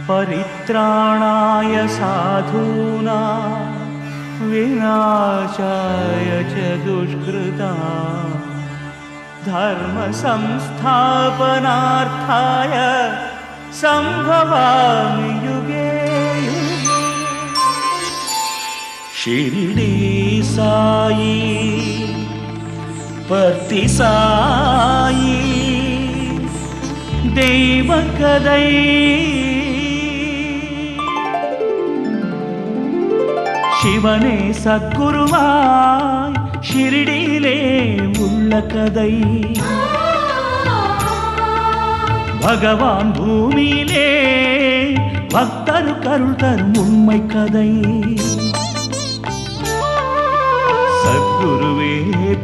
परित्राणाय साधूनां विनाशाय च दुष्कृतां धर्म संस्थापनार्थाय संभवामि युगे युगे। शिरडी साई पर्ति साई தெய்வ கதை சிவனே சத்குருவாய் ஷிரடியிலே உள்ள கதை பகவான் பூமியிலே பக்தருக்கு அருள் தரும் உண்மை கதை சத்குருவே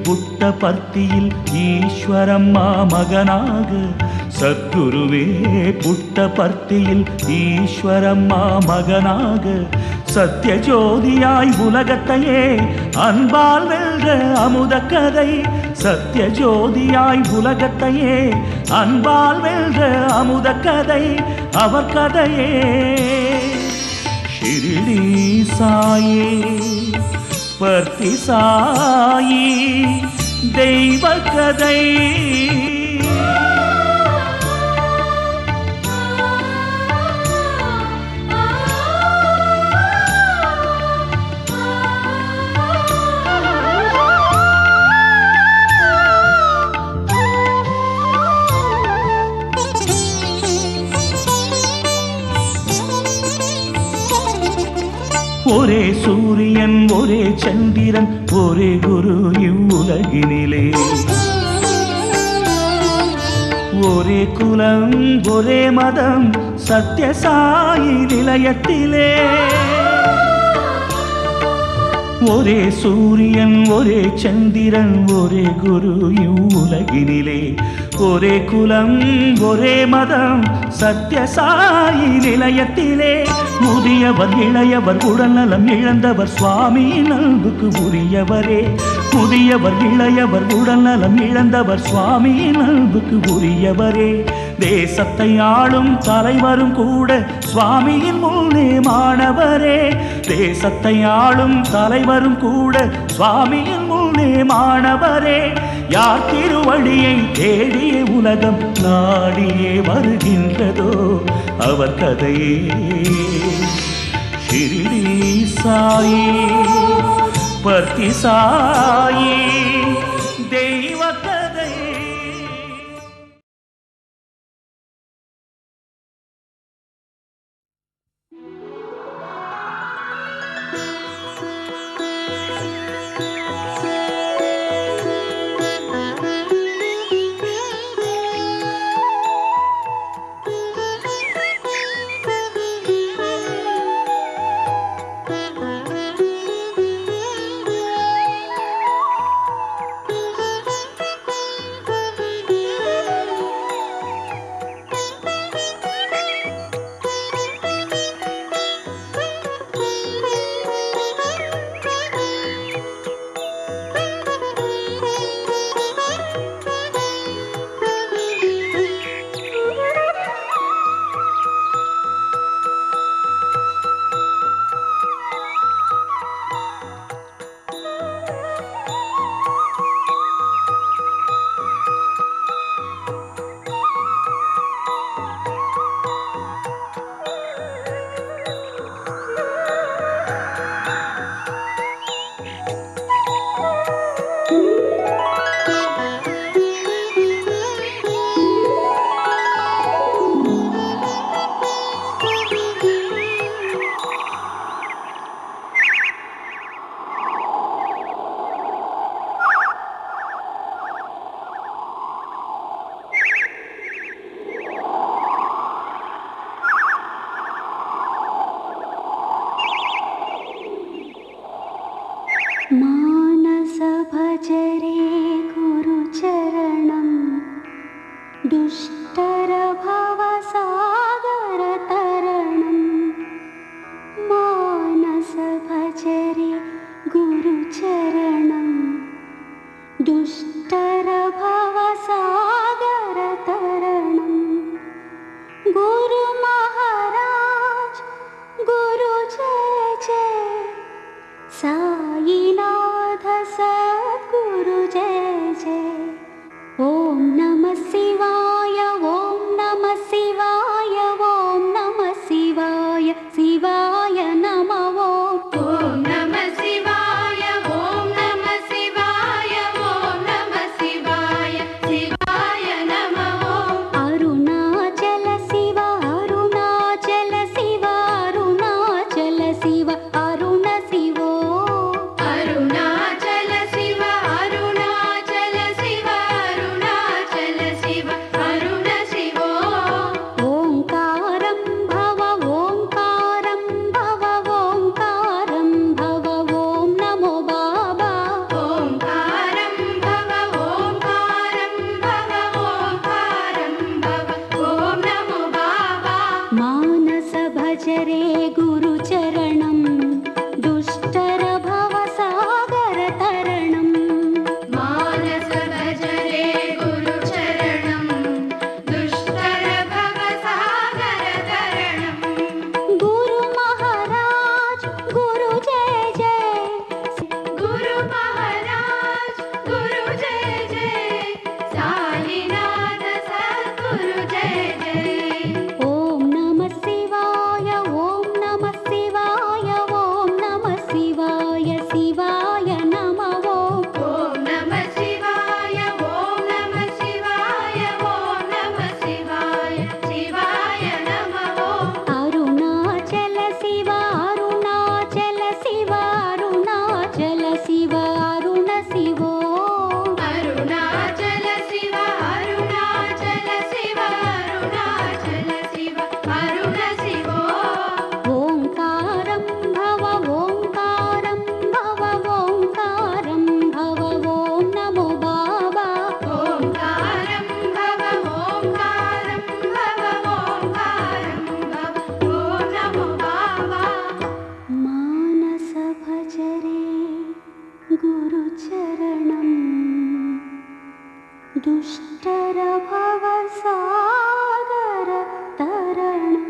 புட்டபர்த்தியில் ஈஸ்வரம்மா மகனாக சத்குருவே புட்டபர்த்தியில் ஈஸ்வரம்மா மகனாக சத்ய ஜோதியாய் உலகத்தையே அன்பால் வெல்ற அமுத கதை சத்ய ஜோதியாய் உலகத்தையே அன்பால் வெல்ற அமுத கதை அவர் கதையே ஷிரடி சாயி பர்த்தி சாயி தெய்வ கதை ஒரே சூரியன் ஒரே சந்திரன் ஒரே குரு இவ்வுலகினிலே ஒரே குலம் ஒரே மதம் சத்யசாயி நிலையத்திலே ஒரே சூரியன் ஒரே சந்திரன் ஒரே குரு இவ்வுலகினிலே ஒரே குலம் ஒரே மதம் சத்யசாயி நிலையத்திலே முதியவர் இளையவர் உடல்நலம் இழந்தவர் சுவாமியின் அன்புக்கு உரியவரே முதியவர் இளையவர் உடல்நலம் இழந்தவர் சுவாமியின் அன்புக்கு உரியவரே தேசத்தை ஆளும் தலைவரும் கூட சுவாமியின் முன்னே மாணவரே தேசத்தை ஆளும் தலைவரும் கூட சுவாமியின் முன்னே மாணவரே யார் திருவடியை தேடிய உலகம் நாடியே வருகின்றதோ அவர் கதையே ஷிரடி சாயி பர்த்தி சாயி தெய்வ கதை दुष्टर भवसागर तरणम्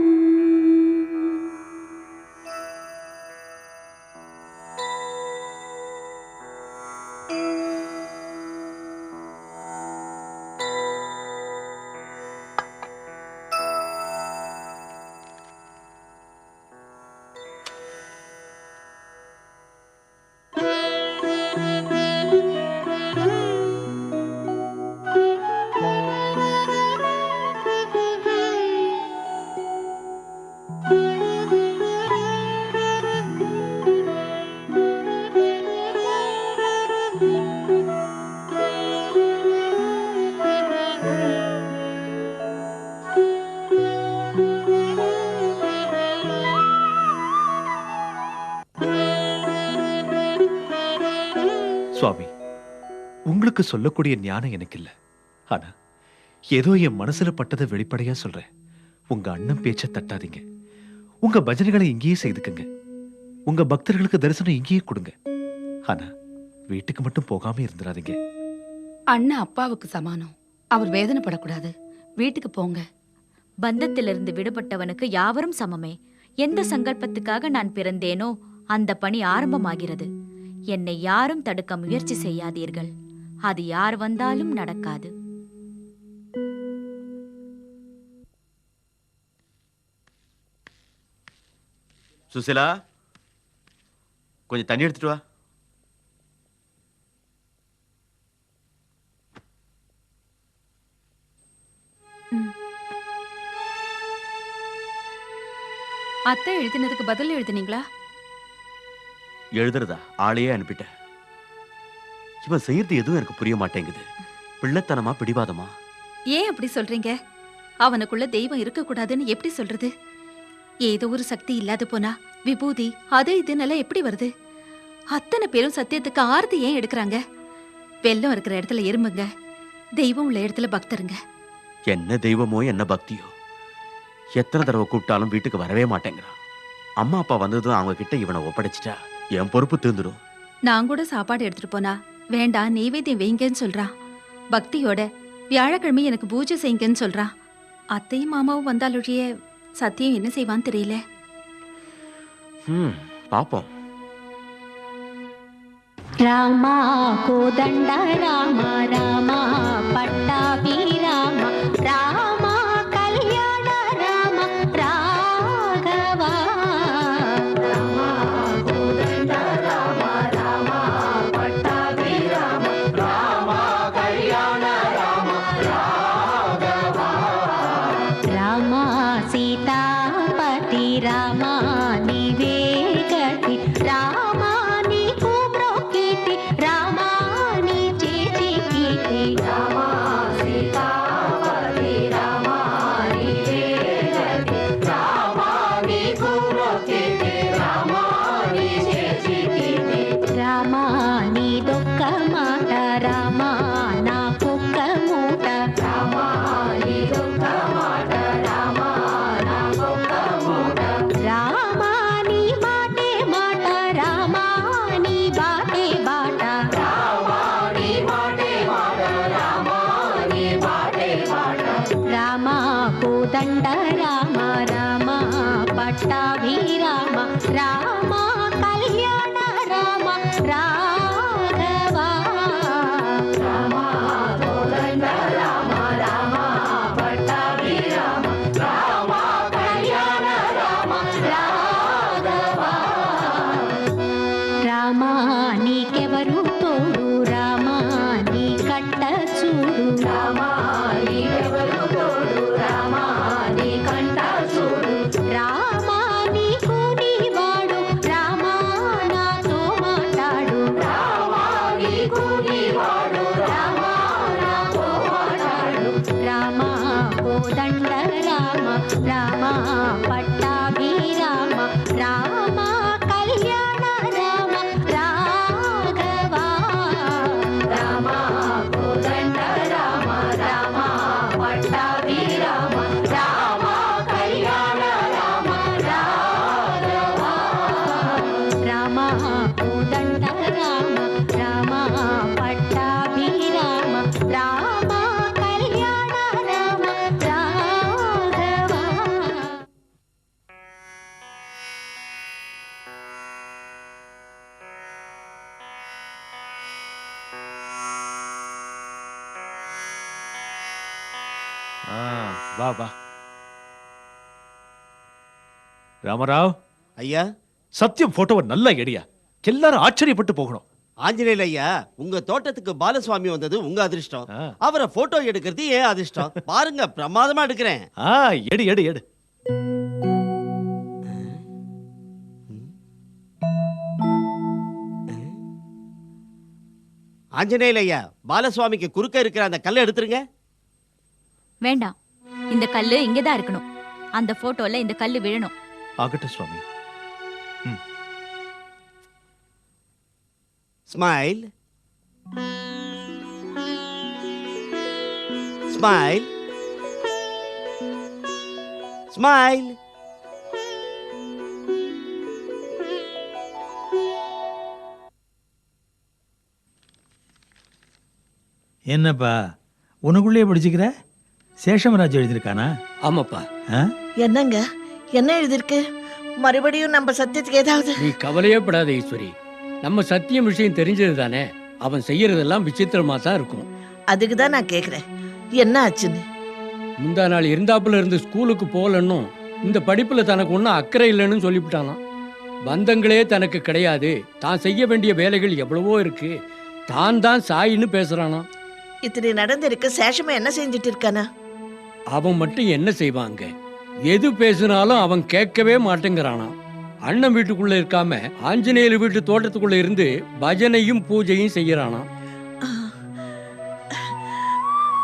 சுவாமி, உங்களுக்கு சொல்லக்கூடிய ஞானம் எனக்கு இல்ல. ஆனா ஏதோ என் மனசுல பட்டதை வெளிப்படையா சொல்றேன். உங்க அண்ணன் பேச்ச தட்டாதீங்க. உங்க பஜனைகளை இங்கேயே செய்துக்குங்க. உங்க பக்தர்களுக்கு தரிசனம் இங்கேயே கொடுங்க. ஆனா வீட்டுக்கு மட்டும் போகாம இருந்துடாதீங்க. அண்ணன் அப்பாவுக்கு சமானம். அவர் வேதனைப்படக்கூடாது. வீட்டுக்கு போங்க. பந்தத்திலிருந்து விடுபட்டவனுக்கு யாவரும் சமமே. எந்த சங்கல்பத்துக்காக நான் பிறந்தேனோ அந்த பணி ஆரம்பமாகிறது. என்னை யாரும் தடுக்க முயற்சி செய்யாதீர்கள். அது யார் வந்தாலும் நடக்காது. சுசிலா, கொஞ்சம் தண்ணி எடுத்துட்டு வா. அத்தை எழுதினதுக்கு பதில் எழுதினீங்களா? எழுதுறதா? ஆளையே அனுப்பிட்டேன். இவன் செய்யறது எதுவும் எனக்கு புரிய மாட்டேங்குது. பிள்ளைத்தனமா பிடிவாதமா? ஏன் அப்படி சொல்றீங்க? அவனுக்குள்ள தெய்வம் இருக்க கூடாதுன்னு எப்படி சொல்றது? ஏதோ ஒரு சக்தி இல்லாது போனா விபூதி அது இதுன்னெல்லாம் எப்படி வருது? அத்தனை பேரும் சத்தியத்துக்கு ஆர்த்தி ஏன் எடுக்கிறாங்க? வெள்ளம் இருக்கிற இடத்துல எறும்புங்க, தெய்வம் உள்ள இடத்துல பக்தருங்க. என்ன தெய்வமோ என்ன பக்தியோ, எத்தனை தடவை கூப்பிட்டாலும் வீட்டுக்கு வரவே மாட்டேங்கிறான். அம்மா அப்பா வந்ததும் அவங்க கிட்ட இவனை ஒப்படைச்சிட்டா என் பொறுப்பு தீர்ந்துடும். நான் கூட சாப்பாடு எடுத்துட்டு போனா வேண்டாம் நெய்வேத்தியம் வைங்கன்னு சொல்றான். பக்தியோட வியாழக்கிழமை எனக்கு பூஜை செய்யுங்கன்னு சொல்றான். அத்தையும் மாமாவும் வந்தாலொழிய சத்தியம் என்ன செய்வான்னு தெரியல. பாப்போம். रामा कोदंड रामा रामा पट्टाभि रामा रामा कल्याण रामा राघवा रामा कोदंड रामा रामा पट्टाभि रामा रामा कल्याण रामा राघवा रामा सीतापति रामा निवेगति रामा कोदंड रामा रामा पट्टाभि रामा रामा कल्याण रामा राघवा रामा कोदंड रामा रामा पट्टाभि रामा रामा कल्याण रामा राघवा रामा नीकेवरु तोडु रामा नी कट्ट चूडु रामा नीकेवरु कोदंड रामा रामा पट्टाभि रामा रामा कल्याण रामा राघवा रामा कोदंड रामा रामा पट्टाभि வா வா. ராமராவ், ஐயா, சத்தியம் போட்டோவை நல்லா எடியா, எல்லாரும் ஆச்சரியப்பட்டு போகணும். ஆஞ்சநேயர் ஐயா, உங்க தோட்டத்துக்கு பாலசுவாமி வந்தது உங்க அதிர்ஷ்டம். ஆ. அவரை போட்டோ எடுக்கிறது ஏன் அதிர்ஷ்டம். பாருங்க, பிரமாதமா எடுக்கிறேன். எடு எடு எடு. ஆஞ்சநேயர் ஐயா, பாலசுவாமிக்கு குறுக்க இருக்கிற அந்த கல்லை எடுத்துருங்க. வேண்டாம், இந்த கல்லு இங்கதான் இருக்கணும். அந்த போட்டோல இந்த கல்லு விழணும். ஆகட்டும் சுவாமி. Smile, smile, smile. என்னப்பா உனக்குள்ளே படிச்சுக்கிற? சேஷமராஜ் எழுதியிருக்கானா? ஆமாப்பா. ஆ? என்னங்க, என்ன எழுதிருக்கு? மறுபடியும் நம்ம சத்தியத்துக்கு ஏதாவது? நீ கவலையே படாத ஈஸ்வரி. நம்ம சத்தியம் விஷயம் தெரிஞ்சது தானே. அவன் செய்யறதெல்லாம் விசித்திரமா தான் இருக்கும். அதுக்கு தான் நான் கேக்குறேன், என்ன ஆச்சுன்னு. முந்தா நாள் இருந்தாப்புல இருந்து ஸ்கூலுக்கு போகலன்னும் இந்த படிப்புல தனக்கு ஒன்றும் அக்கறை இல்லைன்னு சொல்லிவிட்டானாம். பந்தங்களே தனக்கு கிடையாது, தான் செய்ய வேண்டிய வேலைகள் எவ்வளவோ இருக்கு, தான் தான் சாயின்னு பேசுறானாம். இத்தனை நடந்திருக்கு, சேஷமா என்ன செஞ்சுட்டு இருக்கானா? அவன் மட்டும் என்ன செய்வாங்க? எது பேசினாலும் அவன் கேட்கவே மாட்டேங்கிறானாம். அண்ணன் வீட்டுக்குள்ள இருக்காம ஆஞ்சநேயர் வீட்டு தோட்டத்துக்குள்ள இருந்து பஜனையும் பூஜையும் செய்யறானாம்.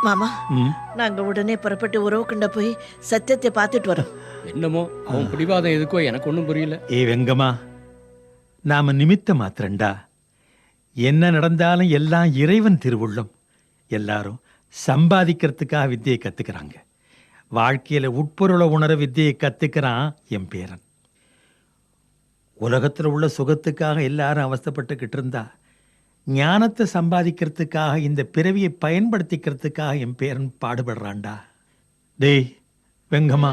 மாமா, ம். நாங்க உடனே புறப்பட்டு உறவுக்குண்ட போய் சத்தியத்தை பார்த்துட்டு வரோம். என்னமோ அவன் பிடிவாதம் எதுக்கோ எனக்கு ஒன்றும் புரியல. வெங்கம்மா, நாம நிமித்த மாத்திரண்டா. என்ன நடந்தாலும் எல்லாம் இறைவன் திருவுள்ளம். எல்லாரும் சம்பாதிக்கிறதுக்காக வித்தியை கத்துக்கிறாங்க. வாழ்க்கையில உட்பொருளை உணர வித்தியை கத்துக்கிறான் என் பேரன். உலகத்தில் உள்ள சுகத்துக்காக எல்லாரும் அவஸ்தைப்பட்டுக்கிட்டு இருந்தா, ஞானத்தை சம்பாதிக்கிறதுக்காக இந்த பிறவியை பயன்படுத்திக்கிறதுக்காக என் பேரன் பாடுபடுறான்டா. டேய் வெங்கம்மா,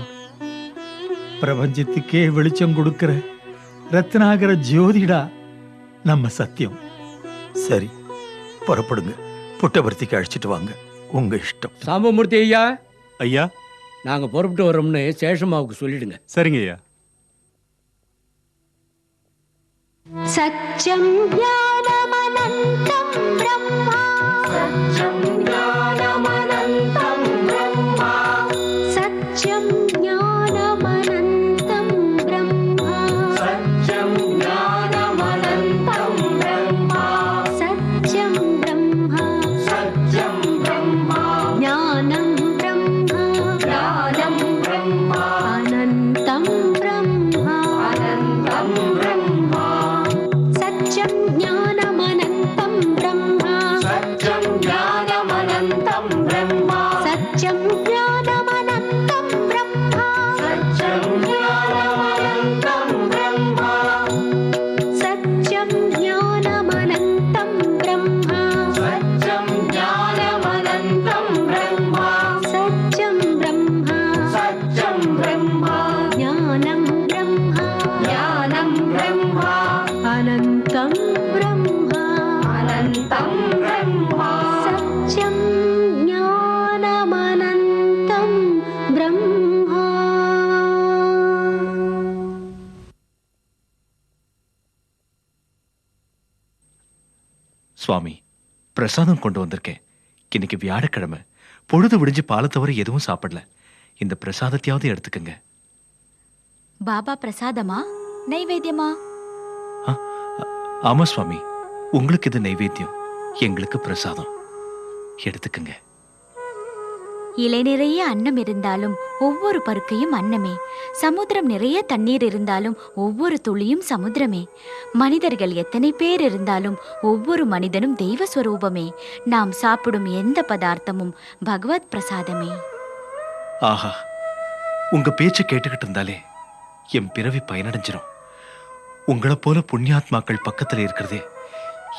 பிரபஞ்சத்துக்கே வெளிச்சம் கொடுக்கிற ரத்னாகர ஜோதிடா நம்ம சத்தியம். சரி, புறப்படுங்க. புட்டபர்த்திக்கு அழைச்சிட்டு வாங்க, உங்க இஷ்டம். சாம்பமூர்த்தி ஐயா, ஐயா. நாங்க புறப்பட்டு வரோம்னு சேஷமாவுக்கு சொல்லிடுங்க. சரிங்க ஐயா. सत्यं ज्ञानमनन्तं ब्रह्मा सत्यं ज्ञानमनन्तं ब्रह्मा सत्यं ज्ञानमनन्तं ब्रह्मा सत्यं ज्ञानमनन्तं ब्रह्मा सत्यं ब्रह्मा सत्यं ब्रह्मा ज्ञानं ब्रह्मा ज्ञानं ब्रह्मा अनन्तं ब्रह्मा अनन्तं ब्रह्मा सत्यं ज्ञानमनन्तं ब्रह्मा सत्यं ज्ञानमनन्तं ब्रह्मा सत्यं ज्ञानमनन्तं ब्रह्मा सत्यं ज्ञानमनन्तं ब्रह्मा सत्यं ज्ञानमनन्तं ब्रह्मा सत्यं ज्ञानमनन्तं ब्रह्मा सत्यं ब्रह्मा सत्यं ब्रह्मा ज्ञानं ब्रह्मा ज्ञानं ब्रह्मा अनन्तं ब्रह्मा अनन्तं ब्रह्मा सत्यं ज्ञानमनन्तं ब्रह्मा. சுவாமி, பிரசாதம் கொண்டு வந்திருக்கேன். இன்னைக்கு வியாழக்கிழமை, பொழுது விடிஞ்சு பாலை தவிர எதுவும் சாப்பிடல. இந்த பிரசாதத்தையாவது எடுத்துக்கங்க. பாபா பிரசாதமா நைவேத்தியமா? ஆமா சுவாமி, உங்களுக்கு இது நைவேத்தியம், எங்களுக்கு பிரசாதம். எடுத்துக்கங்க. இலை நிறைய அன்னம் இருந்தாலும் ஒவ்வொரு பருக்கையும் அன்னமே. சமுத்திரம் நிறைய தண்ணீர் இருந்தாலும் ஒவ்வொரு துளியும் சமுத்திரமே. மனிதர்கள் எத்தனை பேர் இருந்தாலும் ஒவ்வொரு மனிதனும் தெய்வ ஸ்வரூபமே. நாம் சாப்பிடும் எந்த பதார்த்தமும் பகவத் பிரசாதமே. ஆஹா, உங்க பேச்சு கேட்டுக்கிட்டு இருந்தாலே என் பிறவி பயனடைஞ்சிரும். உங்களை போல புண்ணியாத்மாக்கள் பக்கத்துல இருக்கிறதே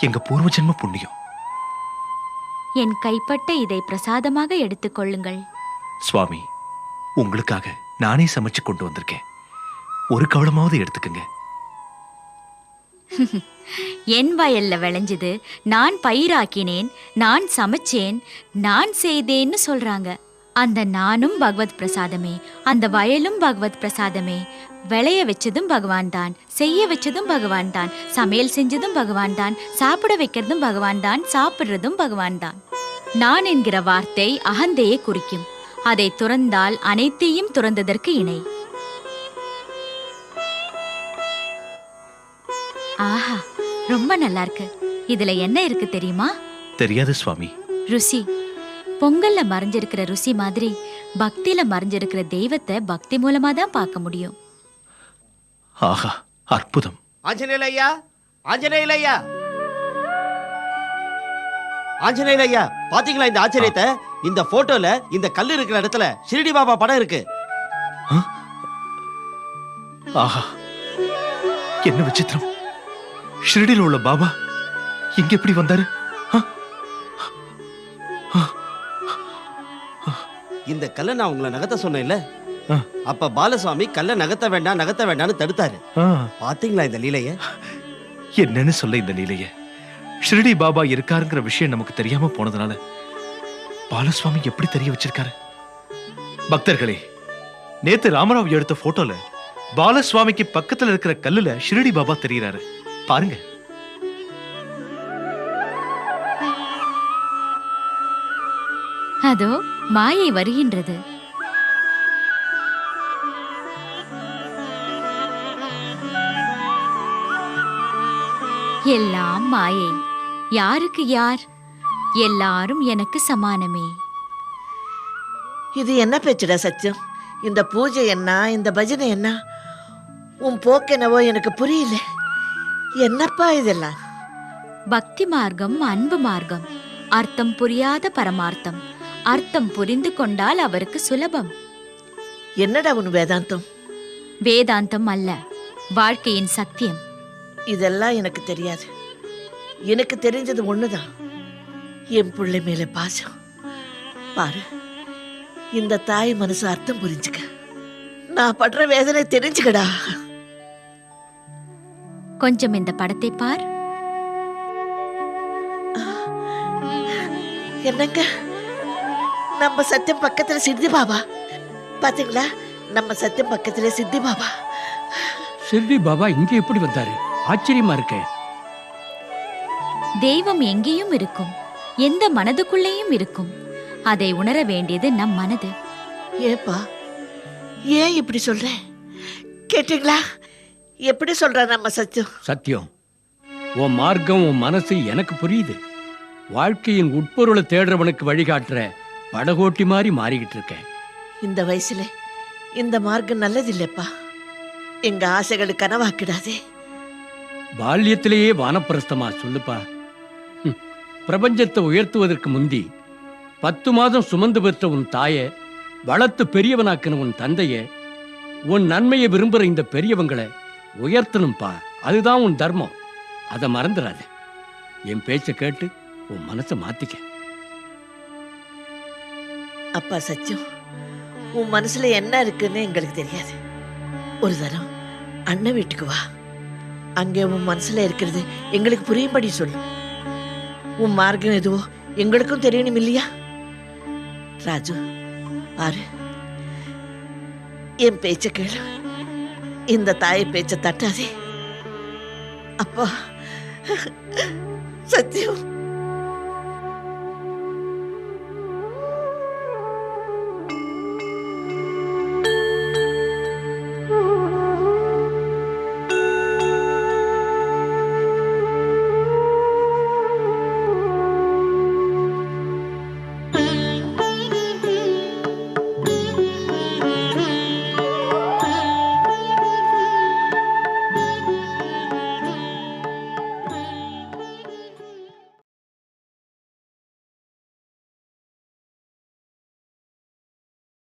எங்க பூர்வ ஜென்ம புண்ணியம். என் கைப்பட்ட இதை பிரசாதமாக எடுத்துக்கொள்ளுங்கள். சுவாமி, உங்களுக்காக நானே சமைச்சு கொண்டு வந்திருக்கேன். ஒரு கவளமாவது எடுத்துக்கங்க. என் வயல்ல விளைஞ்சது, நான் பயிராக்கினேன், நான் சமைச்சேன், நான் செய்தேன்னு சொல்றாங்க. அந்த நானும் பகவத் பிரசாதமே, அந்த வயலும் பகவத் பிரசாதமே. விளைய வச்சதும் பகவான் தான், செய்ய வச்சதும் பகவான் தான், சமையல் செஞ்சதும் பகவான் தான், சாப்பிட வைக்கிறதும் பகவான் தான், சாப்பிடுறதும் பகவான் தான். நான் என்கிற வார்த்தை அகந்தையை குறிக்கும். அதை துறந்தால் அனைத்தையும் துறந்ததற்கு இணை. ஆஹா, ரொம்ப நல்லா இருக்கு. இதுல என்ன இருக்கு தெரியுமா? தெரியாது சுவாமி. ருசி. பொங்கல்ல மறைஞ்சிருக்கிற ருசி மாதிரி பக்தியில மறைஞ்சிருக்கிற தெய்வத்தை பக்தி மூலமா தான் பார்க்க முடியும். ஆஹா, அற்புதம். ஆஞ்சநேயலையா, ஆஞ்சநேயலையா, ஆஞ்சநேயலையா, பாத்தீங்களா இந்த ஆச்சரியத்தை? இந்த போட்டோல இந்த கல்லு இருக்கிற இடத்துல ஷிரடி பாபா படம் இருக்கு. ஆஹா, என்ன விசித்திரம்! ஷிரடியில் உள்ள பாபா இங்க எப்படி வந்தாரு? இந்த கல்லை நான் உங்களை நகர்த்த சொன்னேன்ல, அப்ப பாலசுவாமி கல்லை நகர்த்த வேண்டாம் நகர்த்த வேண்டாம்னு தடுத்தாரு. பாத்தீங்களா இந்த லீலைய? என்னன்னு சொல்ல இந்த லீலைய? ஷிரடி பாபா இருக்காருங்கிற விஷயம் நமக்கு தெரியாம போனதுனால பாலசுவாமி எப்படி தெரிய வச்சிருக்காரு? பக்தர்களே, நேத்து ராமராவ் எடுத்த போட்டோல பாலசுவாமிக்கு பக்கத்துல இருக்கிற கல்லுல ஷிரடி பாபா தெரிகிறாரு. பாருங்க. அதோ மாயை வருகின்றது. எல்லாம் மாயை. யாருக்கு யார்? எல்லாரும் எனக்கு சமானமே. இது என்ன பேச்சுடா சத்தியம்? இந்த பூஜை என்ன, இந்த பஜனை என்ன? உன் போக்கெனவோ எனக்கு புரியல. என்னப்பா இதெல்லாம்? பக்தி மார்க்கம் அன்பு மார்க்கம். அர்த்தம் புரியாத பரமார்த்தம். அர்த்தம் புரிந்து கொண்டால் அவருக்கு சுலபம். என்னடா உன் வேதாந்தம்? வேதாந்தம் அல்ல, வாழ்க்கையின் சத்தியம். இதெல்லாம் எனக்கு தெரியாது. எனக்கு தெரிஞ்சது ஒண்ணுதான், என் பிள்ளை மேல பாசம். பாரு, இந்த தாய் மனசு அர்த்தம் புரிஞ்சுக்க. நான் படுற வேதனை தெரிஞ்சுக்கடா. கொஞ்சம் இந்த படத்தை பார். என்னங்க, நம்ம சத்தியம் பக்கத்துல சித்தி பாபா. பாத்தீங்களா, நம்ம சத்தியம் பக்கத்துல சித்தி பாபா. சித்தி பாபா இங்க எப்படி வந்தாரு? ஆச்சரியமா இருக்க. தெய்வம் எங்கேயும் இருக்கும், எந்த மனதுக்குள்ளேயும் இருக்கும். அதை உணர வேண்டியது நம் மனது. ஏப்பா, ஏன் இப்படி சொல்ற? கேட்டீங்களா எப்படி சொல்ற நம்ம சத்தியம்? சத்தியம், உன் மார்க்கம் உன் மனசு எனக்கு புரியுது. வாழ்க்கையின் உட்பொருளை தேடுறவனுக்கு வழிகாட்டுற படகோட்டி மாதிரி மாறிக்கிட்டு இருக்கேன். இந்த வயசுல இந்த மார்க்கம் நல்லதில்லைப்பா. எங்க ஆசைகளை கனவாக்கிடாதே. பால்யத்திலேயே வானப்பிரஸ்தமா சொல்லுப்பா. பிரபஞ்சத்தை உயர்த்துவதற்கு முந்தி 10 மாதம் சுமந்து பெற்ற உன் தாய, வளர்த்து பெரியவனாக்கின உன் தந்தைய, உன் நன்மையை விரும்புற இந்த பெரியவங்களை உயர்த்தணும்பா. அதுதான் உன் தர்மம். அதை மறந்துடாத. என் பேச்சை கேட்டு உன் மனசை மாத்திக்க. அப்பா சத்தியம், உன் மனசுல என்ன இருக்குன்னு எங்களுக்கு தெரியாது. ஒரு தரம் அண்ணன் வீட்டுக்கு வா. அங்கே உன் மனசுல இருக்கிறது எங்களுக்கு புரியும்படி சொல்லு. உன் மார்க்கம் எதுவோ எங்களுக்கும் தெரியணும் இல்லையா? ராஜு, பாரு, என் பேச்ச கேளு. இந்த தாய் பேச்ச தட்டாதே. அப்பா சத்தியம்.